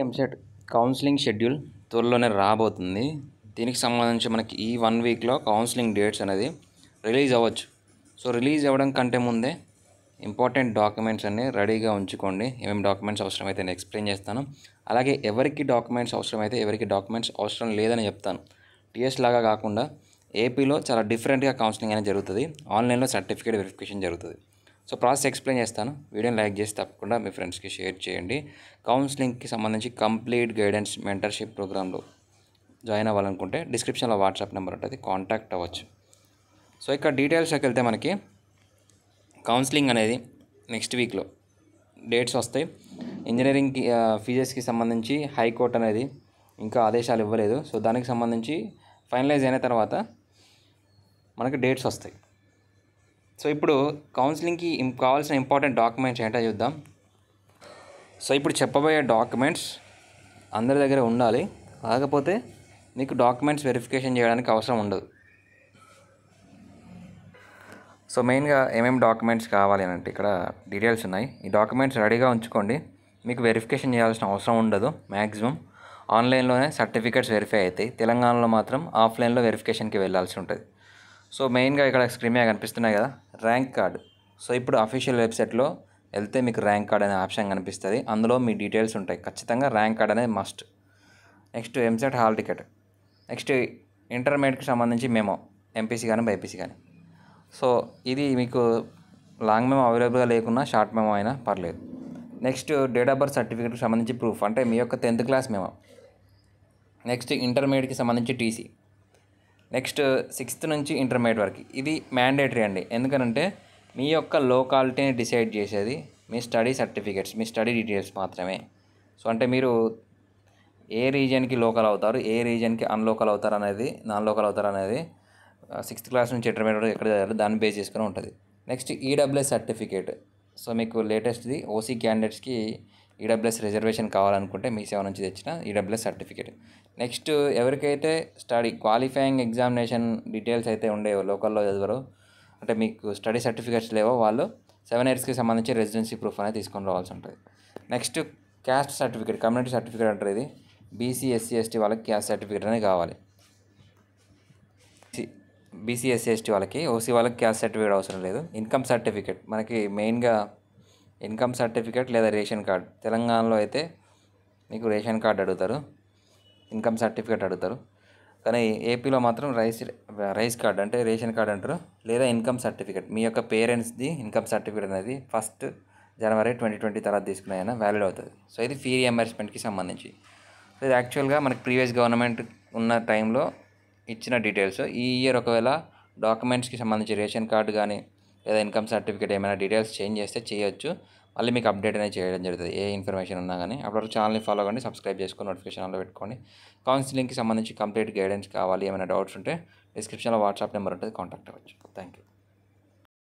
EAMCET counselling schedule త్వరలోనే రాబోతుంది. దీనికి సంబంధించి మనకి ఈ 1 వీక్లో కౌన్సిలింగ్ డేట్స్ అనేది రిలీజ్ అవ్వచ్చు. సో రిలీజ్ అవ్వడం కంటే ముందే ఇంపార్టెంట్ డాక్యుమెంట్స్ అన్నీ రెడీగా ఉంచుకోండి. ఏమేమి డాక్యుమెంట్స్ అవసరమైతే నేను ఎక్స్ప్లెయిన్ చేస్తాను. అలాగే ఎవరికి డాక్యుమెంట్స్ అవసరమైతే ఎవరికి డాక్యుమెంట్స్ అవసరం లేదని చెప్తాను. టీఎస్ లాగా కాకుండా ఏపీలో చాలా డిఫరెంట్గా కౌన్సిలింగ్ అనేది జరుగుతుంది. ఆన్లైన్లో సర్టిఫికేట్ వెరిఫికేషన్ జరుగుతుంది. సో ప్రాసెస్ ఎక్స్ప్లెయిన్ చేస్తాను. వీడియోని లైక్ చేసి తప్పకుండా మీ ఫ్రెండ్స్కి షేర్ చేయండి. కౌన్సిలింగ్కి సంబంధించి కంప్లీట్ గైడెన్స్ మెంటర్షిప్ ప్రోగ్రాంలో జాయిన్ అవ్వాలనుకుంటే డిస్క్రిప్షన్లో వాట్సాప్ నెంబర్ ఉంటుంది, కాంటాక్ట్ అవ్వచ్చు. సో ఇక్కడ డీటెయిల్స్లోకి వెళ్తే మనకి కౌన్సిలింగ్ అనేది నెక్స్ట్ వీక్లో డేట్స్ వస్తాయి. ఇంజనీరింగ్ ఫీజెస్కి సంబంధించి హైకోర్టు అనేది ఇంకా ఆదేశాలు ఇవ్వలేదు. సో దానికి సంబంధించి ఫైనలైజ్ అయిన తర్వాత మనకి డేట్స్ వస్తాయి. సో ఇప్పుడు కౌన్సిలింగ్కి కావాల్సిన ఇంపార్టెంట్ డాక్యుమెంట్స్ ఏంటో చూద్దాం. సో ఇప్పుడు చెప్పబోయే డాక్యుమెంట్స్ అందరి దగ్గర ఉండాలి, కాకపోతే మీకు డాక్యుమెంట్స్ వెరిఫికేషన్ చేయడానికి అవసరం ఉండదు. సో మెయిన్గా ఏమేమి డాక్యుమెంట్స్ కావాలి అని అంటే ఇక్కడ డీటెయిల్స్ ఉన్నాయి. ఈ డాక్యుమెంట్స్ రెడీగా ఉంచుకోండి. మీకు వెరిఫికేషన్ చేయాల్సిన అవసరం ఉండదు. మ్యాక్సిమం ఆన్లైన్లోనే సర్టిఫికేట్స్ వెరిఫై అవుతాయి. తెలంగాణలో మాత్రం ఆఫ్లైన్లో వెరిఫికేషన్కి వెళ్ళాల్సి ఉంటుంది. సో మెయిన్గా ఇక్కడ స్క్రీన్ మీద కనిపిస్తున్నాయి కదా, ర్యాంక్ కార్డు. సో ఇప్పుడు అఫీషియల్ వెబ్సైట్లో వెళ్తే మీకు ర్యాంక్ కార్డ్ అనే ఆప్షన్ కనిపిస్తుంది. అందులో మీ డీటెయిల్స్ ఉంటాయి. ఖచ్చితంగా ర్యాంక్ కార్డ్ అనేది must. Next EAMCET hall ticket. Next ఇంటర్మీడియట్కి సంబంధించి మెమో, ఎంపీసీ కానీ బైపీసీ కానీ. సో ఇది మీకు లాంగ్ మెమో అవైలబుల్గా లేకున్నా షార్ట్ మెమో అయినా పర్లేదు. నెక్స్ట్ డేట్ ఆఫ్ బర్త్ సర్టిఫికేట్కి సంబంధించి ప్రూఫ్, అంటే మీ యొక్క 10th క్లాస్ మెమో. నెక్స్ట్ ఇంటర్మీడియట్కి సంబంధించి టీసీ. నెక్స్ట్ 6th నుంచి ఇంటర్మీడియట్ వరకు. ఇది మ్యాండేటరీ అండి. ఎందుకనంటే మీ యొక్క లోకాలిటీని డిసైడ్ చేసేది మీ స్టడీ సర్టిఫికేట్స్, మీ స్టడీ డీటెయిల్స్ మాత్రమే. సో అంటే మీరు ఏ రీజియన్కి లోకల్ అవుతారు, ఏ రీజియన్కి అన్లోకల్ అవుతారు అనేది, నాన్ లోకల్ అవుతారు అనేది 6th క్లాస్ నుంచి ఇంటర్మీడియట్ ఎక్కడ చదివారు దాన్ని బేస్ చేసుకుని ఉంటుంది. Next EWS certificate. సో మీకు లేటెస్ట్ది ఓసీ క్యాండిడేట్స్కి ఈడబ్ల్యూఎస్ రిజర్వేషన్ కావాలనుకుంటే మీ సేవ నుంచి తెచ్చిన ఈడబ్ల్యూఎస్ సర్టిఫికేట్. నెక్స్ట్ ఎవరికైతే స్టడీ క్వాలిఫైయింగ్ ఎగ్జామినేషన్ డీటెయిల్స్ అయితే ఉండేవో, లోకల్లో చదివారో, అంటే మీకు స్టడీ సర్టిఫికేట్స్ లేవో, వాళ్ళు 7 yearsకి సంబంధించి రెసిడెన్సీ ప్రూఫ్ అనేది తీసుకొని రావాల్సి ఉంటుంది. Next caste certificate, community certificate అంటారు. ఇది బీసీ ఎస్సీ ఎస్టీ వాళ్ళకి క్యాస్ట్ సర్టిఫికేట్ అనేది కావాలి. బీసీ ఎస్సీ ఎస్టీ వాళ్ళకి, ఓసీ వాళ్ళకి క్యాస్ట్ సర్టిఫికేట్ అవసరం లేదు. ఇన్కమ్ సర్టిఫికేట్ మనకి మెయిన్గా ఇన్కమ్ సర్టిఫికేట్ లేదా రేషన్ కార్డ్. తెలంగాణలో అయితే మీకు రేషన్ కార్డ్ అడుగుతారు, ఇన్కమ్ సర్టిఫికేట్ అడుగుతారు. కానీ ఏపీలో మాత్రం రైస్ కార్డ్ అంటే రేషన్ కార్డ్ అంటారు, లేదా ఇన్కమ్ సర్టిఫికేట్. మీ యొక్క పేరెంట్స్ది ఇన్కమ్ సర్టిఫికేట్ అనేది 1st January 2020 తర్వాత తీసుకున్నాయైనా వ్యాలిడ్ అవుతుంది. సో ఇది ఫీ రియంబర్స్మెంట్కి సంబంధించి. సో ఇది యాక్చువల్గా మనకి ప్రీవియస్ గవర్నమెంట్ ఉన్న టైంలో ఇచ్చిన డీటెయిల్స్. ఈ ఇయర్ ఒకవేళ డాక్యుమెంట్స్కి సంబంధించి రేషన్ కార్డు కానీ లేదా ఇన్కమ్ సర్టిఫికేట్ ఏమైనా డీటెయిల్స్ చేంజ్ చేస్తే చేయొచ్చు. మళ్ళీ మీకు అప్డేట్ అనేది చేయడం జరుగుతుంది, ఏ ఇన్ఫర్మేషన్ ఉన్నా కానీ. అప్పటివరకు ఛానల్ని ఫాలో అవ్వండి, సబ్స్క్రైబ్ చేసుకొని నోటిఫికేషన్ ఆన్లో పెట్టుకోండి. కౌన్సిలింగ్కి సంబంధించి కంప్లీట్ గైడెన్స్ కావాలి, ఏమైనా డౌట్స్ ఉంటే డిస్క్రిప్షన్లో వాట్సాప్ నెంబర్ ఉంటుంది, కాంటాక్ట్ అవ్వచ్చు. Thank you.